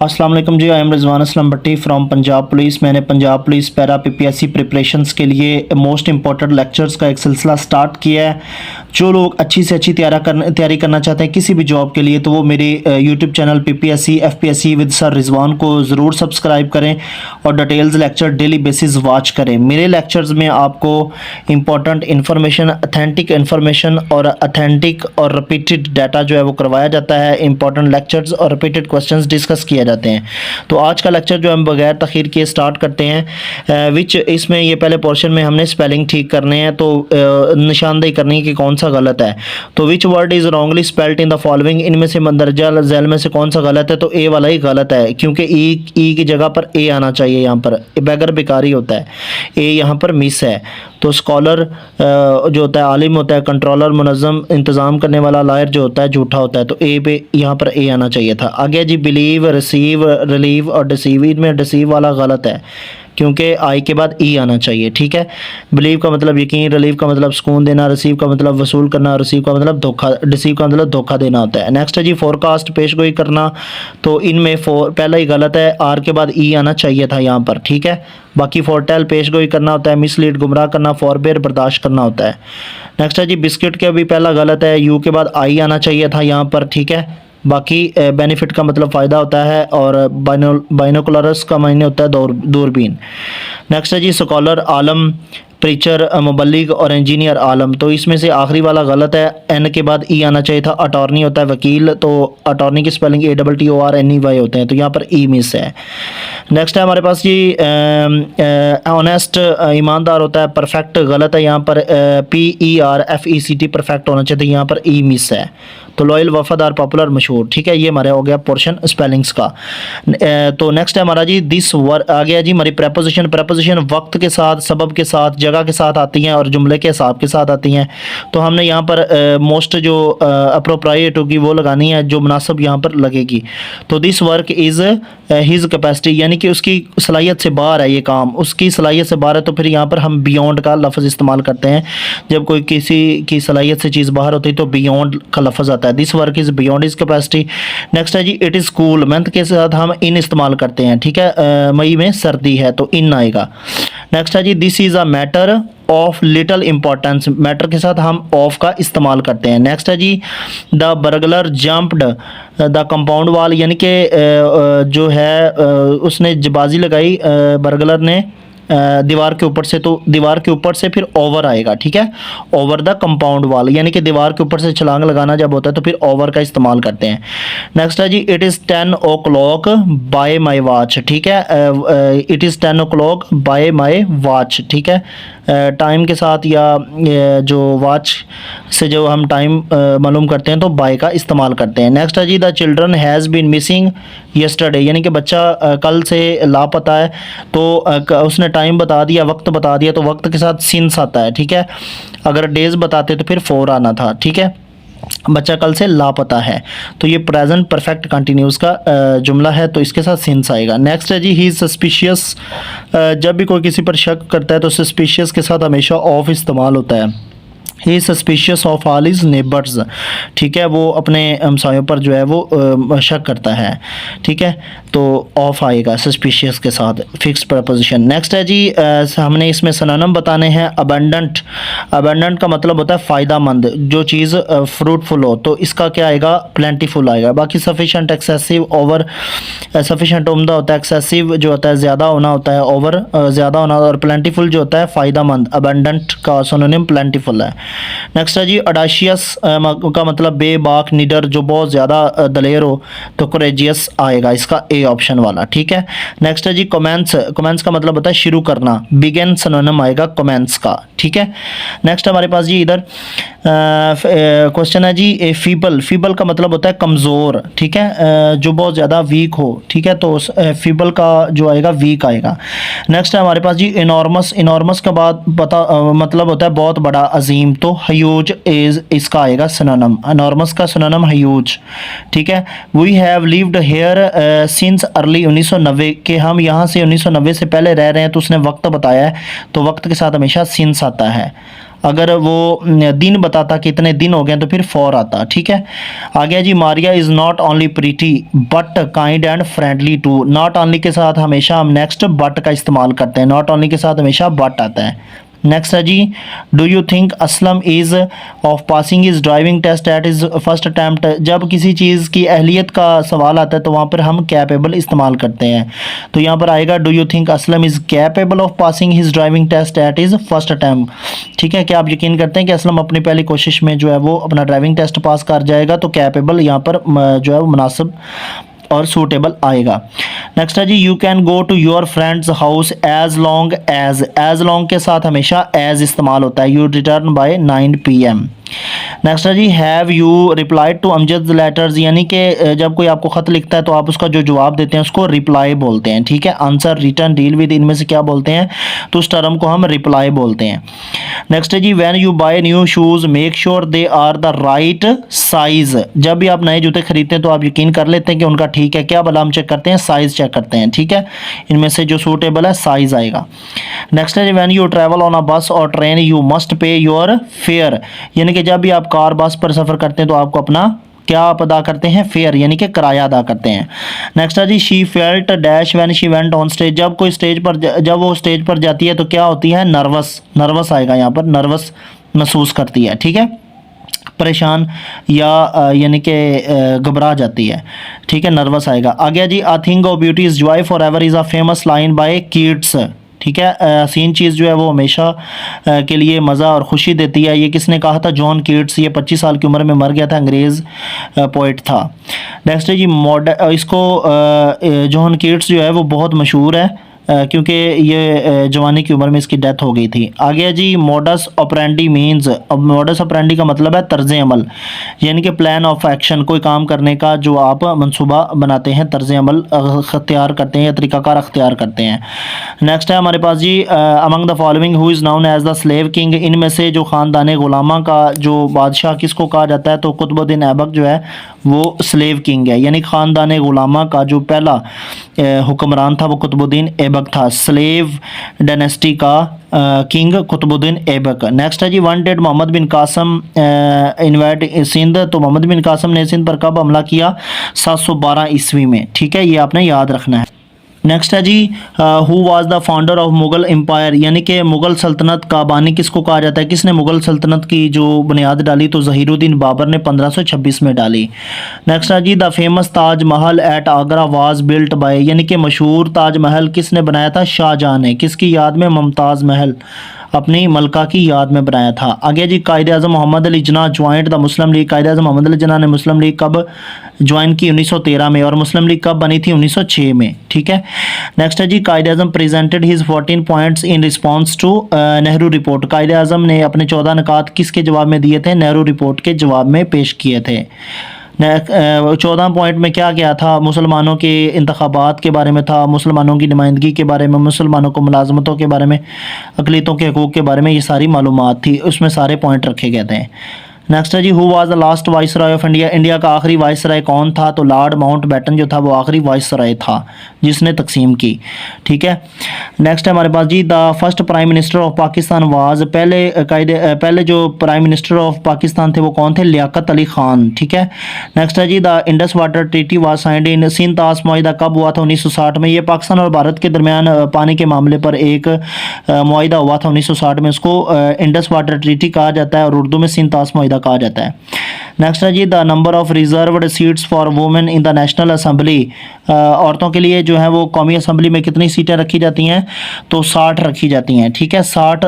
अस्सलाम वालेकुम जी। I am Rizwan Aslam Bhatti from Punjab police. मैंने पंजाब पुलिस पैरा पीपीएससी प्रिपरेशंस के लिए मोस्ट इंपॉर्टेंट लेक्चर्स का एक सिलसिला स्टार्ट किया है। जो लोग अच्छी से अच्छी तैयारी करना चाहते हैं किसी भी जॉब के लिए, तो वो मेरे YouTube channel PPSC FPSC with sir Rizwan को ज़रूर सब्सक्राइब करें और details lecture daily basis watch करें। मेरे लेक्चर्स में आपको इंपॉर्टेंट इन्फॉर्मेशन, अथेंटिक इन्फॉर्मेशन और अथेंटिक और रिपीटेड डाटा जो है वो करवाया जाता है। इंपॉर्टेंट लेक्चर्स और रिपीटेड क्वेश्चंस डिस्कस किया जाते हैं। तो आज का लेक्चर जो हम बगैर तखीर के स्टार्ट करते हैं, विच इसमें ये पहले पोर्शन में हमने स्पेलिंग ठीक करने हैं, तो निशानदेही करनी है कि कौन सा गलत है। तो which word is wrongly spelled in the following, इनमें से मंदरजा झैल में से कौन सा गलत है। तो ए वाला ही गलत है, क्योंकि ई की जगह पर ए आना चाहिए। यहाँ पर बैगर बेकारी होता है, ए यहाँ पर मिस है। तो स्कॉलर जो होता है आलिम होता है, कंट्रोलर मुनज़्ज़म इंतज़ाम करने वाला, लायर जो होता है झूठा होता है। तो ए पे यहाँ पर ए आना चाहिए था। आगे जी बिलीव, रिसीव, रिलीव और डिसीव, इनमें डिसीव वाला गलत है क्योंकि आई के बाद ई आना चाहिए। ठीक है, बिलीव का मतलब यकीन, रिलीव का मतलब सुकून देना, रिसीव का मतलब वसूल करना, रिसीव का मतलब धोखा, डिसीव का मतलब धोखा देना होता है। नेक्स्ट है जी फोरकास्ट, पेशगोई करना। तो इनमें पहला ही गलत है, आर के बाद ई आना चाहिए था यहाँ पर। ठीक है, बाकी फोरटेल पेशगोई करना होता है, मिसलीड गुमराह करना, फॉरबेयर बर्दाश्त करना होता है। नेक्स्ट है जी बिस्किट के भी पहला गलत है, यू के बाद आई आना चाहिए था यहाँ पर। ठीक है, बाकी बेनिफिट का मतलब फ़ायदा होता है और बाइनोकुलरस का मायने होता है दूरबीन। नेक्स्ट है जी स्कॉलर, आलम, प्रीचर, मुबल्लिग और इंजीनियर आलम। तो इसमें से आखिरी वाला गलत है, एन के बाद ई आना चाहिए था। अटॉर्नी होता है वकील, तो अटॉर्नी की स्पेलिंग ATTORNEY होते हैं, तो यहाँ पर ई मिस है। नेक्स्ट है हमारे पास जी ऑनेस्ट, ईमानदार होता है, परफेक्ट गलत है यहाँ पर। PERFECT परफेक्ट होना चाहिए, यहाँ पर ई मिस है। तो लॉयल, वफादार, पॉपुलर, मशहूर। ठीक है, ये हमारा हो गया पोर्शन स्पेलिंग्स का। तो नेक्स्ट है हमारा जी दिस वर्ड आ गया जी हमारी प्रेपोजिशन। प्रेपोजिशन वक्त के साथ, सबब के साथ, जगह के साथ आती हैं और जुमले के हिसाब के साथ आती हैं। तो हमने यहाँ पर मोस्ट जो अप्रोप्राइएट होगी वो लगानी है, जो मुनासिब यहाँ पर लगेगी। तो this work is his capacity, यानी कि उसकी सलाहियत से बाहर है ये काम, उसकी सलाहियत से बाहर है। तो फिर यहाँ पर हम बियॉन्ड का लफ्ज़ इस्तेमाल करते हैं। जब कोई किसी की सलाहियत से चीज़ बाहर होती है तो बियॉन्ड का लफ्ज़ आता है। This work is beyond his capacity. Next है जी इट इज़ कूल, मंथ के साथ हम इन इस्तेमाल करते हैं। ठीक है, मई में सर्दी है तो इन आएगा। नेक्स्ट है जी this is a matter of little importance, matter के साथ हम ऑफ का इस्तेमाल करते हैं। नेक्स्ट है जी the burglar jumped the compound wall, यानी कि जो है उसने जबाजी लगाई, बर्गलर ने दीवार के ऊपर से, तो दीवार के ऊपर से फिर ओवर आएगा। ठीक है, ओवर द कंपाउंड वाल, यानी कि दीवार के ऊपर से छलांग लगाना जब होता है तो फिर ओवर का इस्तेमाल करते हैं। नेक्स्ट है जी it is 10 o'clock by my watch. ठीक है, it is 10 o'clock by my watch. ठीक है, टाइम के साथ या जो वॉच से जो हम टाइम मालूम करते हैं तो बाय का इस्तेमाल करते हैं। नेक्स्ट है जी the children has been missing yesterday, यानी कि बच्चा कल से लापता है, तो उसने टाइम बता दिया, वक्त बता दिया, तो वक्त के साथ सिंस आता है। ठीक है, अगर डेज बताते तो फिर 4 आना था। ठीक है, बच्चा कल से लापता है, तो ये प्रेजेंट परफेक्ट कंटिन्यूस का जुमला है, तो इसके साथ सिंस आएगा। नेक्स्ट है जी ही इज़ सस्पिशियस, जब भी कोई किसी पर शक करता है तो सस्पिशियस के साथ हमेशा ऑफ इस्तेमाल होता है। He is suspicious of all his neighbours. ठीक है, वो अपने हमसायों पर जो है वो शक करता है। ठीक है, तो ऑफ आएगा सस्पिशियस के साथ, फिक्स प्रपोजिशन। नेक्स्ट है जी हमने इसमें सिनोनिम बताने हैं। अबंडेंट, अबंडेंट का मतलब होता है फ़ायदामंद, जो चीज़ फ्रूटफुल हो, तो इसका क्या आएगा, प्लेंटीफुल आएगा। बाकी सफिशेंट, एक्सेसिव, ओवर। सफिशेंट उम्दा होता है, एक्सेसिव जो होता है ज़्यादा होना होता है, ओवर ज़्यादा होना, और प्लेंटीफुल जो होता है फ़ायदामंद। अबंडेंट का सिनोनिम प्लेंटीफुल है। नेक्स्ट है जी अडाशियस का मतलब बेबाक, निडर, जो बहुत ज़्यादा दलेर हो, तो कोरेजियस आएगा इसका ए ऑप्शन वाला। ठीक है, नेक्स्ट है जी कमेंस, कमेंस का मतलब होता है शुरू करना, बिगिन सिनोनिम आएगा कमेंस का। ठीक है, नेक्स्ट हमारे पास जी इधर क्वेश्चन है जी फीबल, फीबल का मतलब होता है कमज़ोर। ठीक है, जो बहुत ज़्यादा वीक हो। ठीक है, तो फीबल का जो आएगा वीक आएगा। नेक्स्ट है हमारे पास जी इनॉर्मस, इनॉर्मस का बाद मतलब होता है बहुत बड़ा, अजीम, तो ह्यूज इज इसका आएगा सिनोनिम, इनॉर्मस का सिनोनिम ह्यूज। ठीक है, we have lived here since early 1990, के हम यहाँ से 1990 से पहले रह रहे हैं, तो उसने वक्त बताया है, तो वक्त के साथ हमेशा सिंस आता है। अगर वो दिन बताता कितने दिन हो गए तो फिर फॉर आता, ठीक है। आ गया जी, Maria is not only pretty but kind and friendly too. Not only के साथ हमेशा हम नेक्स्ट बट का इस्तेमाल करते हैं, नॉट ओनली के साथ हमेशा बट आता है। नेक्स्ट है जी, do you think Aslam is of passing his driving test at is first attempt. जब किसी चीज़ की अहलियत का सवाल आता है तो वहाँ पर हम कैपेबल इस्तेमाल करते हैं, तो यहाँ पर आएगा do you think Aslam is capable of passing his driving test at is first attempt. ठीक है, क्या आप यकीन करते हैं कि असलम अपनी पहली कोशिश में जो है वो अपना ड्राइविंग टेस्ट पास कर जाएगा, तो कैपेबल यहाँ पर जो है वो मुनासिब और सूटेबल आएगा। नेक्स्ट है जी, you can go to your friends house as long के साथ हमेशा एज इस्तेमाल होता है। You return by 9 PM। Next है जी, have you replied to Amjad letters, यानी कि जब कोई आपको ख़त लिखता है तो आप उसका जो जवाब देते हैं उसको रिप्लाई बोलते हैं, ठीक है। आंसर, रिटर्न, डील विद, इनमें से क्या बोलते हैं, तो उस टर्म को हम रिप्लाई बोलते हैं। नेक्स्ट है जी, when you buy new shoes make sure they are the right size. जब भी आप नए जूते खरीदते हैं तो आप यकीन कर लेते हैं कि उनका ठीक है, क्या भला हम चेक करते हैं, साइज़ चेक करते हैं, ठीक है। इनमें से जो सूटेबल है साइज़ आएगा। नेक्स्ट है जी, when you travel on a bus और train you must pay your fare, यानी कि जब भी आप कार बस पर सफ़र करते हैं तो आपको अपना क्या आप अदा करते हैं, फेयर, यानी कि किराया अदा करते हैं। नेक्स्ट है जी, she felt dash when she went on stage. जब कोई स्टेज पर जब वो स्टेज पर जाती है तो क्या होती है, नर्वस आएगा यहाँ पर, नर्वस महसूस करती है, ठीक है, परेशान या यानी कि घबरा जाती है, ठीक है, नर्वस आएगा। आ गया जी, a thing of beauty is joy for ever is a famous line by Keats, ठीक है। हसीन चीज़ जो है वो हमेशा के लिए मज़ा और ख़ुशी देती है, ये किसने कहा था, जॉन कीट्स। ये 25 साल की उम्र में मर गया था, अंग्रेज़ पोइट था। नेक्स्ट है जी, जॉन कीट्स जो है वो बहुत मशहूर है क्योंकि ये जवानी की उम्र में इसकी डेथ हो गई थी। आ गया जी, मोडस ऑपरेंडी मीन्स। अब मोडस ऑपरेंडी का मतलब है तर्ज अमल, यानी कि प्लान ऑफ एक्शन, कोई काम करने का जो आप मंसूबा बनाते हैं, तर्ज अमल अख्तियार करते हैं या तरीक़ाकार अख्तियार करते हैं। नेक्स्ट है हमारे पास जी, among the following who is known as the slave king. इनमें से जो ख़ानदान गुलामा का जो बादशाह किसको कहा जाता है, तो कुतुबुद्दीन ऐबक जो है वो स्लेव किंग है, यानी ख़ानदान गुलामा का जो पहला हुक्मरान था वो कुतुबुद्दीन ऐबक था, स्लेव डायनेस्टी का किंग कुतुबुद्दीन ऐबक। नेक्स्ट है जी, वन डेड मोहम्मद बिन कासम इन्वाइट सिंध। तो मोहम्मद बिन कासम ने सिंध पर कब हमला किया, 712 ईस्वी में, ठीक है, ये आपने याद रखना है। नेक्स्ट है जी, who was the founder of Mughal empire, यानी कि मुग़ल सल्तनत का बानी किसको कहा जाता है, किसने मुग़ल सल्तनत की जो बुनियाद डाली, तो ज़हीरुद्दीन बाबर ने 1526 में डाली। नेक्स्ट है जी, the famous Taj Mahal at Agra was built by, यानी कि मशहूर ताज महल किसने बनाया था, शाहजहां ने, किसकी याद में, मुमताज़ महल अपनी मलका की याद में बनाया था। आगे जी, कायदे आज़म Mohammad Ali Jinnah joint the Muslim league. कायदे आज़म मोहम्मद अली जिन्ना ने मुस्लिम लीग कब ज्वाइन की, 1913 में, और मुस्लिम लीग कब बनी थी, 1906 में, ठीक है। नेक्स्ट है जी, Quaid Azam presented his 14 points in response to Nehru report. Quaid Azam ने अपने 14 निकात किसके जवाब में दिए थे, नेहरू रिपोर्ट के जवाब में पेश किए थे। 14 पॉइंट में क्या क्या था, मुसलमानों के इंतखाबात के बारे में था, मुसलमानों की नुमाइंदगी के बारे में, मुसलमानों को मुलाजमतों के बारे में, अक़लियतों के हकूक़ के बारे में, ये सारी मालूमात थी, उसमें सारे पॉइंट रखे गए थे। नेक्स्ट है जी, who was the last viceroy of India. India का आखिरी वाइसराय कौन था, तो लॉर्ड माउंटबेटन जो था वो आखिरी वाइसराय था जिसने तकसीम की, ठीक है। नेक्स्ट है हमारे पास जी, the first prime minister of Pakistan was, पहले जो प्राइम मिनिस्टर ऑफ पाकिस्तान थे वो कौन थे, लियाकत अली खान, ठीक है। नेक्स्ट है जी, the Indus water treaty was signed in, Sindh तास मुआहिदा कब हुआ था, 1960 में। ये पाकिस्तान और भारत के दरमियान पानी के मामले पर एक मुआहिदा हुआ था 1960 में, उसको इंडस वाटर ट्रीटी कहा जाता है और उर्दू में सिंध तास मुआहिदा कहा जाता है। नेक्स्ट है जी, the number of reserved seats for women in the national assembly. औरतों के लिए जो है वो कौमी असम्बली में कितनी सीटें रखी जाती हैं, तो 60 रखी जाती हैं, ठीक है, 60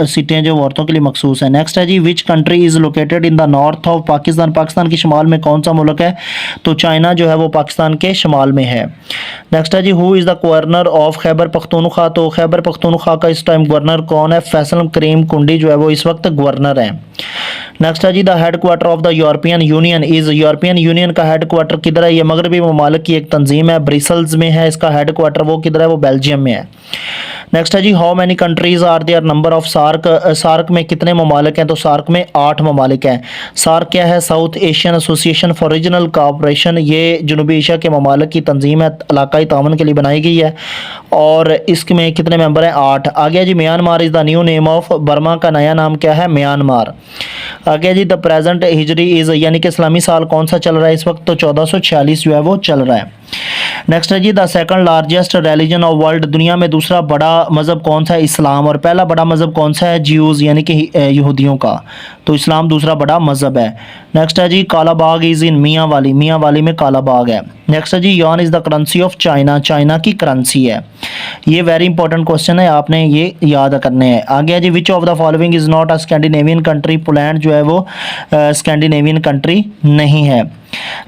सीटें जो औरतों के लिए मखसूस हैं। नेक्स्ट है जी, which country is located in the north of Pakistan. Pakistan के शुमाल में कौन सा मुल्क है, तो चाइना जो है वो पाकिस्तान के शुमाल में है। नेक्स्ट है जी, who is the governor of Khyber Pakhtunkhwa. तो खैबर पख्तूनख्वा का इस टाइम गवर्नर कौन है, फैसल करीम कुंडी जो है वो इस वक्त गवर्नर है। नेक्स्ट है जी, the headquarter of the European Union is, European Union का हेड क्वार्टर किधर है? ये मगरबी ममालिक की एक तंजीम है, ब्रिसल्स में है इसका हेड क्वार्टर। वो किधर है? वो बेल्जियम में है। नेक्स्ट है जी, how many countries are there number of SAARC, SAARC में कितने ममालिक हैं? तो सार्क में 8 ममालिक हैं। सार्क क्या है? South Asian association for regional cooperation. ये जनूबी एशिया के ममालिक की तंजीम है, इलाकाई ताउन के लिए बनाई गई है, और इसमें कितने मेंबर हैं? 8। आगे जी, Myanmar is the new name of, Burma का नया नाम क्या है? म्यांमार। आगे जी, द प्रेजेंट हिजरी इज़, यानी कि इस्लामी साल कौन सा चल रहा है इस वक्त? तो 1446 जो है वो चल रहा है। नेक्स्ट है जी, the second largest religion of world, दुनिया में दूसरा बड़ा मज़हब कौन सा है? इस्लाम। और पहला बड़ा मज़हब कौन सा है? ज्यूज़, यानी कि यहूदियों का। तो इस्लाम दूसरा बड़ा मज़हब है। नेक्स्ट है जी, काला बाग इज़ इन मियाँ वाली, मियाँ वाली में काला बाग है। नेक्स्ट है जी, yuan is the currency of China, China की करेंसी है। ये वेरी इंपॉर्टेंट क्वेश्चन है, आपने ये याद करने हैं। आगे है जी, which of the following is not a Scandinavian country, Poland जो है वो स्कैंडिनेवियन कंट्री नहीं है।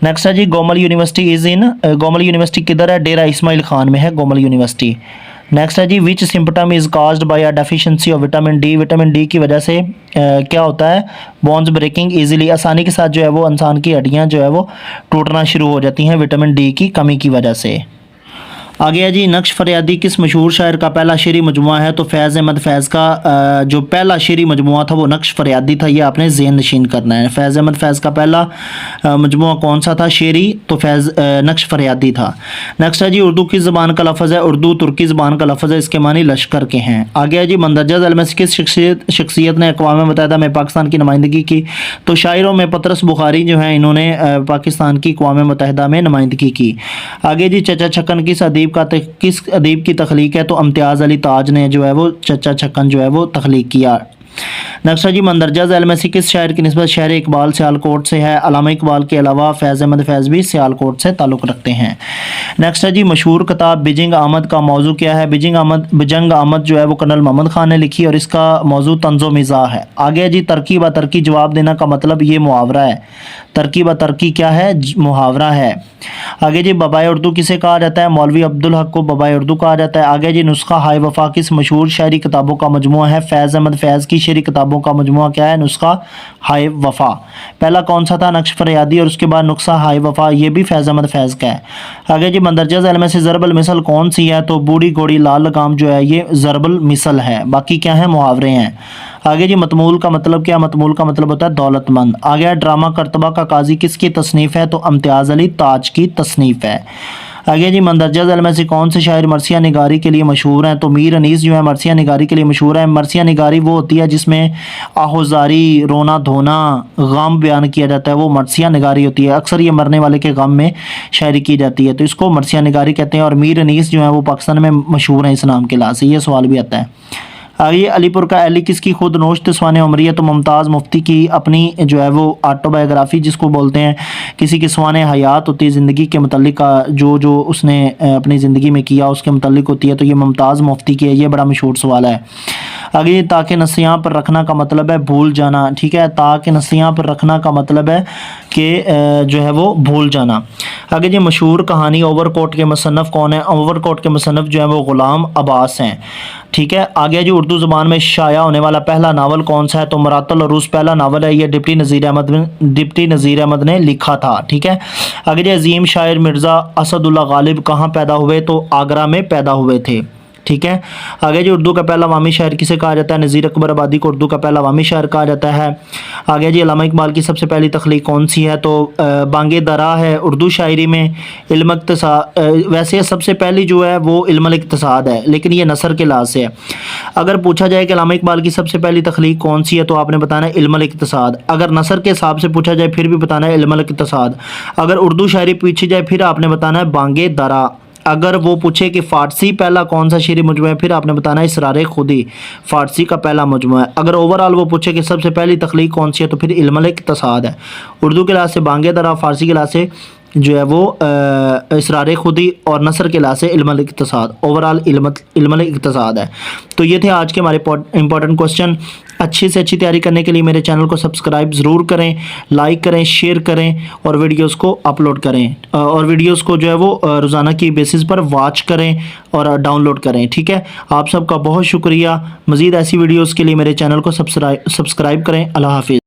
नेक्स्ट है जी, Gomal university is in, Gomal university किधर है? डेरा इस्माइल खान में है गोमल यूनिवर्सिटी। नेक्स्ट है जी, which symptom is caused by a deficiency of vitamin D, vitamin D की वजह से क्या होता है? बोन्स ब्रेकिंग इजीली, आसानी के साथ जो है वो इंसान की हड्डियां जो है वो टूटना शुरू हो जाती हैं विटामिन डी की कमी की वजह से। आगे है जी, नक्श फरियादी किस मशहूर शायर का पहला शेरी मजमुआ है? तो फैज़ अहमद फैज़ का जो पहला शेरी मजमुआ था वो नक्श फरियादी था। ये आपने ज़हन नशीन करना है। फैज़ अहमद फैज़ का पहला मजमुआ कौन सा था शेरी? तो नक्श फरियादी था। नेक्स्ट है जी, उर्दू किस ज़बान का लफ्ज़ है? उर्दू तुर्की ज़बान का लफ्ज़ है, इसके मानी लश्कर के हैं। आगे है जी, मंदरजा ज़ैल में किस शख्सियत ने अक़वाम मुत्तहिदा में पाकिस्तान की नुमाइंदगी की? तो शायरों में पतरस बुखारी जो हैं इन्होंने पाकिस्तान की अक़वाम मुत्तहिदा में नुमाइंदगी की। आगे जी, चचा छक्कन किस अदीब की तख्लीक है? तो इम्तियाज़ अली ताज ने जो है वो चचा छक्कन जो है वो तख्लीक किया। नेक्स्ट है जी, मंदरजा ज़ैल में किस शायर की निस्बत शहर इकबाल सियालकोट से है? अल्लामा इकबाल के अलावा फैज़ अहमद फैज़ भी सियालकोट से ताल्लुक़ रखते हैं। नेक्स्ट है जी, मशहूर किताब बिजंग अहमद का मौजू क्या है? बिजंग अहमद जो है वो कर्नल मोहम्मद ख़ान ने लिखी और इसका मौजू तंज़ो मिज़ाह है। आगे है जी, तरकी ब तरकी जवाब देना का मतलब ये मुहावरा है। तरकी ब तरकी क्या है? मुहावरा है। आगे जी, बबाए उर्दू किसे कहा जाता है? मौलवी अब्दुल हक को बबाए उर्दू कहा जाता है। आगे जी, नुस्खा हाय वफा किस मशहूर शायरी किताबों का मजमुआ है? फैज़ अहमद फैज़ की शेरी किताबों का मजमुआ क्या है? नुस्खा हाय वफा। पहला कौन सा था? नक्श फरियादी, और उसके बाद नुस्खा हाय वफा, ये भी फैज़ अहमद फैज़ का है। आगे जी, मंदरजा ज़ैल में से ज़रबुल मिसल कौन सी है? तो बूढ़ी घोड़ी लाल लगाम जो है ये ज़रबुल मिसल है, बाकी क्या है? मुहावरे हैं। आगे जी, मतमूल का मतलब क्या? मतमूल का मतलब होता है दौलतमंद। आगे ड्रामा करतबा का काजी किसकी तसनीफ़ है? तो इम्तियाज़ अली ताज की तसनीफ़ है। आगे जी, मंदरजा ज़ैल में से कौन से शायर मरसिया निगारी के लिए मशहूर हैं? तो मीर अनीस जो है मरसिया निगारी के लिए मशहूर है। मरसिया निगारी वो होती है जिसमें आहोजारी, रोना धोना, गम बयान किया जाता है, वो मरसिया निगारी होती है। अक्सर ये मरने वाले के गम में शायरी की जाती है, तो इसको मरसिया निगारी कहते हैं। और मीर अनीस जो है वो पाकिस्तान में मशहूर हैं इस नाम के लिहाज से। ये सवाल भी आता है। आगे, अलीपुर का अली किसकी खुद नोश्त स्वान उमरी है? तो मुमताज़ मुफ्ती की अपनी जो है वो ऑटोबायोग्राफी जिसको बोलते हैं, किसी की स्वान हयात होती है ज़िंदगी के मतलब जो उसने अपनी ज़िंदगी में किया उसके मतलब होती है, तो ये मुमताज़ मुफ्ती की है। ये बड़ा मशहूर सवाल है। आगे, ताकि नसियाँ पर रखना का मतलब है भूल जाना। ठीक है, ताकि नसियाँ पर रखना का मतलब है कि जो है वो भूल जाना। आगे जी, मशहूर कहानी ओवरकोट के मुसन्नफ़ कौन है? ओवरकोट के मुसन्नफ़ जो है वो ग़ुलाम अब्बास हैं। ठीक है, आगे जी, उर्दू ज़ुबान में शाया होने वाला पहला नावल कौन सा है? तो मरातल अरूस पहला नावल है, ये डिप्टी नज़ीर अहमद ने लिखा था। ठीक है, आगे जी, अजीम शायर मिर्ज़ा असदुल्ला गालिब कहाँ पैदा हुए? तो आगरा में पैदा हुए थे। ठीक है, आगे जी, उर्दू का पहला अवामी शायर किसे कहा जाता है? नज़ीर अकबर आबादी को उर्दू का पहला अवामी शायर कहा जाता है। आगे जी, अल्लामा इकबाल की सबसे पहली तख्लीक कौन सी है? तो बांगे दरा है। उर्दू शायरी में इल्म इक्तिसाद, वैसे सबसे पहली जो है वो इल्म इक्तिसाद है, लेकिन ये नसर के लिहाज से है। अगर पूछा जाए कि अल्लामा इकबाल की सबसे पहली तख्लीक कौन सी है, तो आपने बताना है इल्म इक्तिसाद। अगर नसर के हिसाब से पूछा जाए फिर भी बताना है इल्म इक्तिसाद। अगर उर्दू शायरी पूछी जाए फिर आपने बताना है बांगे दरा। अगर वो पूछे कि फ़ारसी पहला कौन सा शेरी मजमू है, फिर आपने बताना है इसरार खुदी, फ़ारसी का पहला मजमू है। अगर ओवरऑल वो पूछे कि सबसे पहली तख्लीक कौन सी है, तो फिर इल्मुल इक्तिसाद है। उर्दू के लिहाज से बांगे दरा, फ़ारसी के लिहाज से जो है वो इसरार खुदी, और नसर के लिहाज से इल्मुल इक्तिसाद, ओवरऑल इल्मुल इक्तिसाद है। तो ये थे आज के हमारे इंपॉर्टेंट क्वेश्चन। अच्छी से अच्छी तैयारी करने के लिए मेरे चैनल को सब्सक्राइब ज़रूर करें, लाइक करें, शेयर करें और वीडियोस को अपलोड करें, और वीडियोस को जो है वो रोज़ाना की बेसिस पर वॉच करें और डाउनलोड करें। ठीक है, आप सबका बहुत शुक्रिया। मज़ीद ऐसी वीडियोस के लिए मेरे चैनल को सब्सक्राइब करें। अल्लाह हाफिज़।